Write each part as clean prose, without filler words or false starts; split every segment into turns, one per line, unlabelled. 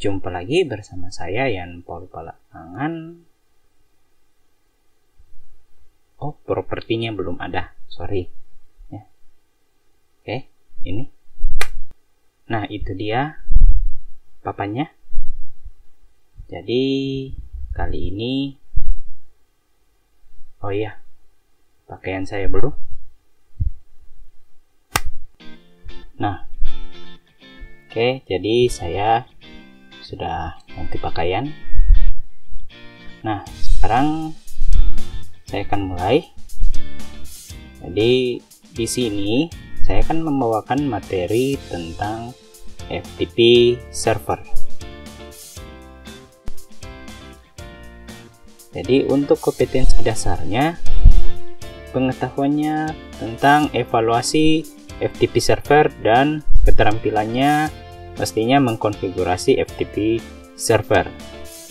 Jumpa lagi bersama saya Yan Paul Palaangan. Oh, propertinya belum ada, sorry ya. Oke, ini. Nah, itu dia papannya. Jadi kali ini, oh iya, pakaian saya belum. Nah, oke, jadi saya sudah ganti pakaian. Nah, sekarang saya akan mulai. Jadi di sini saya akan membawakan materi tentang FTP server. Jadi untuk kompetensi dasarnya, pengetahuannya tentang evaluasi FTP server dan keterampilannya pastinya mengkonfigurasi FTP server.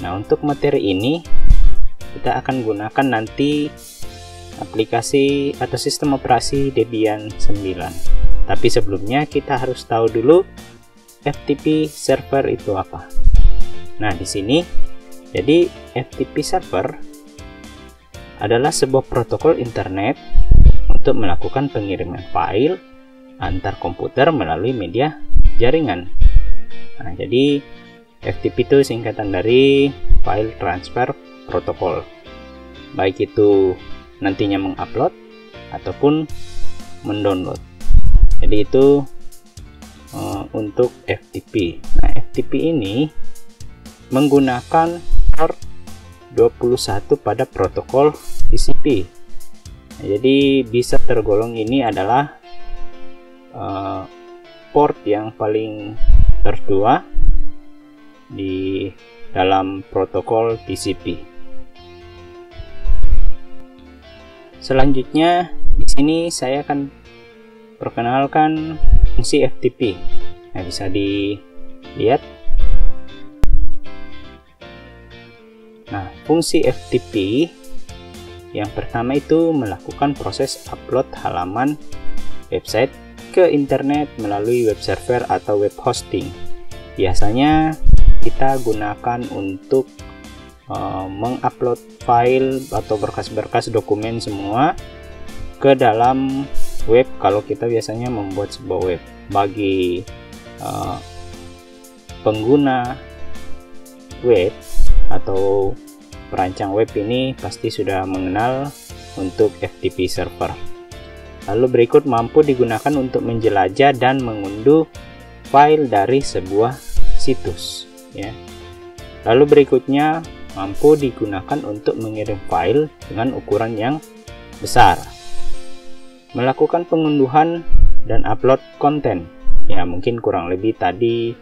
Nah, untuk materi ini kita akan gunakan nanti aplikasi atau sistem operasi Debian 9. Tapi sebelumnya kita harus tahu dulu FTP server itu apa. Nah, di sini jadi FTP server adalah sebuah protokol internet untuk melakukan pengiriman file antar komputer melalui media jaringan. Nah, jadi FTP itu singkatan dari File Transfer Protocol, baik itu nantinya mengupload ataupun mendownload. Jadi itu untuk FTP. Nah, FTP ini menggunakan port 21 pada protokol TCP. Nah, jadi bisa tergolong ini adalah port yang paling tertua di dalam protokol TCP. Selanjutnya di sini saya akan perkenalkan fungsi FTP. Nah, bisa dilihat. Nah, fungsi FTP yang pertama itu melakukan proses upload halaman website ke internet melalui web server atau web hosting. Biasanya kita gunakan untuk mengupload file atau berkas-berkas dokumen semua ke dalam web kalau kita biasanya membuat sebuah web. Bagi pengguna web atau perancang web ini pasti sudah mengenal untuk FTP server. Lalu berikut mampu digunakan untuk menjelajah dan mengunduh file dari sebuah situs ya. Lalu berikutnya mampu digunakan untuk mengirim file dengan ukuran yang besar, melakukan pengunduhan dan upload konten ya, mungkin kurang lebih tadi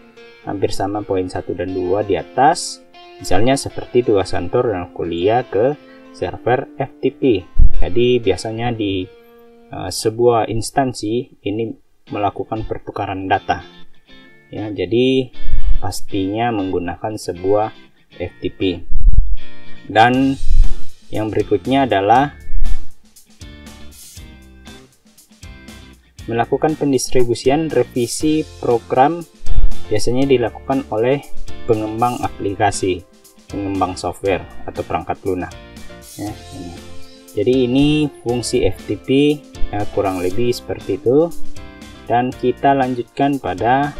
hampir sama poin 1 dan 2 di atas, misalnya seperti tugas kantor dan kuliah ke server FTP. Jadi biasanya di sebuah instansi ini melakukan pertukaran data ya, jadi pastinya menggunakan sebuah FTP. Dan yang berikutnya adalah melakukan pendistribusian revisi program, biasanya dilakukan oleh pengembang aplikasi, pengembang software atau perangkat lunak ya. Jadi ini fungsi FTP ya, kurang lebih seperti itu. Dan kita lanjutkan pada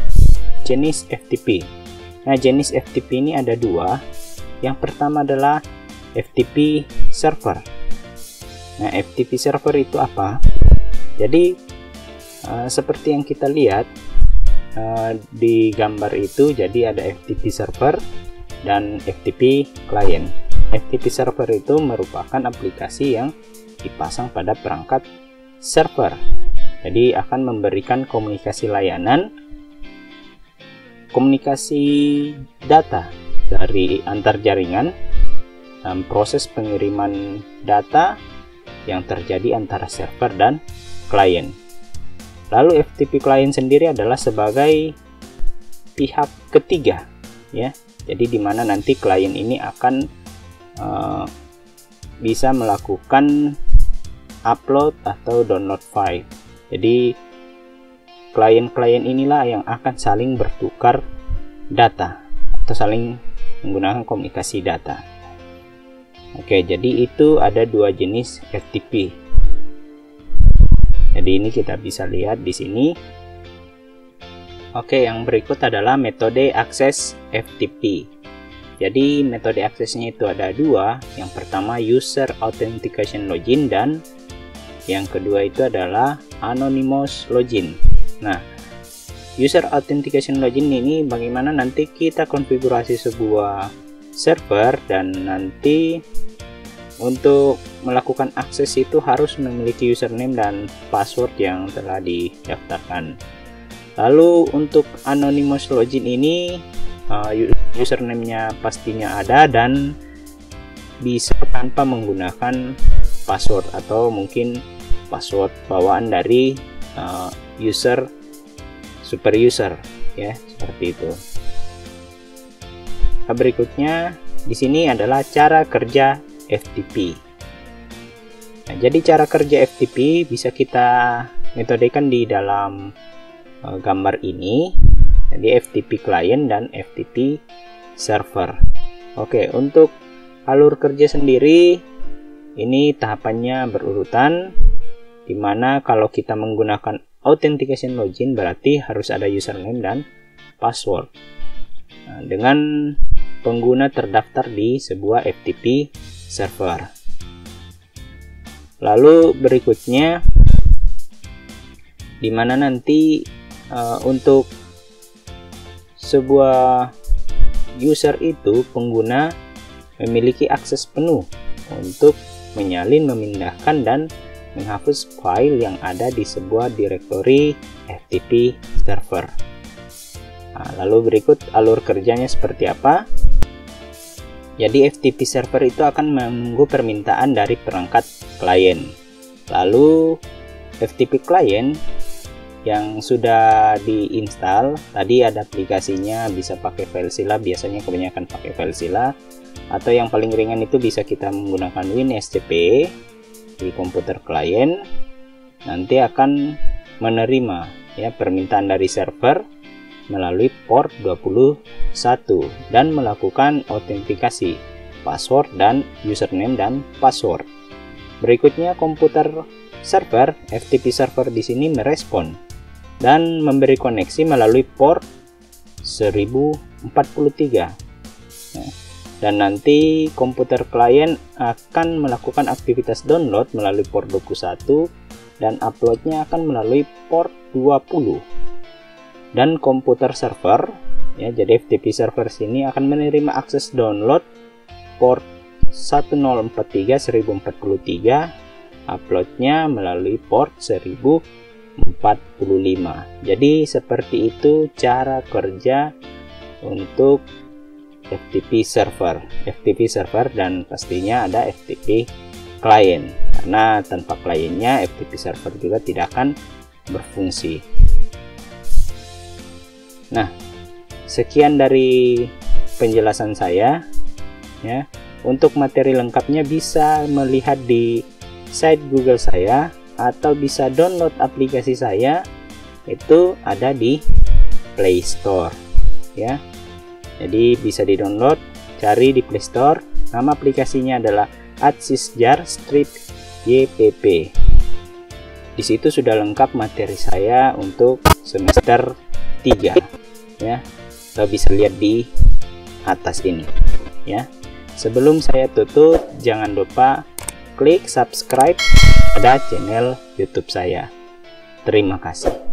jenis FTP. Nah, jenis FTP ini ada dua. Yang pertama adalah FTP server. Nah, FTP server itu apa? Jadi seperti yang kita lihat di gambar itu, jadi ada FTP server dan FTP client. FTP server itu merupakan aplikasi yang dipasang pada perangkat server. Jadi akan memberikan komunikasi layanan, komunikasi data dari antar jaringan, dan proses pengiriman data yang terjadi antara server dan klien. Lalu FTP client sendiri adalah sebagai pihak ketiga ya. Jadi di mana nanti klien ini akan bisa melakukan upload atau download file. Jadi klien-klien inilah yang akan saling bertukar data atau saling menggunakan komunikasi data. Oke, jadi itu ada dua jenis FTP. Jadi ini kita bisa lihat di sini. Oke, yang berikut adalah metode akses FTP. Jadi metode aksesnya itu ada dua. Yang pertama user authentication login dan yang kedua itu adalah anonymous login. Nah, user authentication login ini bagaimana nanti kita konfigurasi sebuah server dan nanti untuk melakukan akses itu harus memiliki username dan password yang telah didaftarkan. Lalu untuk anonymous login ini username-nya pastinya ada dan bisa tanpa menggunakan password atau mungkin password bawaan dari super user ya, seperti itu. Nah, berikutnya di sini adalah cara kerja FTP. Nah, jadi cara kerja FTP bisa kita metodekan di dalam gambar ini. Jadi FTP client dan FTP server. Oke, untuk alur kerja sendiri ini tahapannya berurutan, dimana kalau kita menggunakan authentication login berarti harus ada username dan password. Nah, dengan pengguna terdaftar di sebuah FTP server. Lalu berikutnya dimana nanti untuk sebuah user itu pengguna memiliki akses penuh untuk menyalin, memindahkan dan menghapus file yang ada di sebuah direktori FTP server. Nah, lalu berikut alur kerjanya seperti apa? Jadi FTP server itu akan menunggu permintaan dari perangkat klien. Lalu FTP client yang sudah diinstal, tadi ada aplikasinya, bisa pakai FileZilla, biasanya kebanyakan pakai FileZilla, atau yang paling ringan itu bisa kita menggunakan WinSCP di komputer klien. Nanti akan menerima ya permintaan dari server melalui port 21 dan melakukan autentikasi password dan username dan password. Berikutnya komputer server, FTP server di sini merespon dan memberi koneksi melalui port 1043. Dan nanti komputer klien akan melakukan aktivitas download melalui port 21 dan uploadnya akan melalui port 20. Dan komputer server ya, jadi FTP server sini akan menerima akses download port 1043 uploadnya melalui port 1045. Jadi seperti itu cara kerja untuk FTP server dan pastinya ada FTP client, karena tanpa kliennya FTP server juga tidak akan berfungsi. Nah, sekian dari penjelasan saya ya. Untuk materi lengkapnya bisa melihat di site Google saya atau bisa download aplikasi saya, itu ada di Play Store ya. Jadi bisa di-download, cari di Play Store. Nama aplikasinya adalah AdSysJar Strip YPP. Di situ sudah lengkap materi saya untuk semester 3 ya. Kita bisa lihat di atas ini ya. Sebelum saya tutup, jangan lupa klik subscribe pada channel YouTube saya. Terima kasih.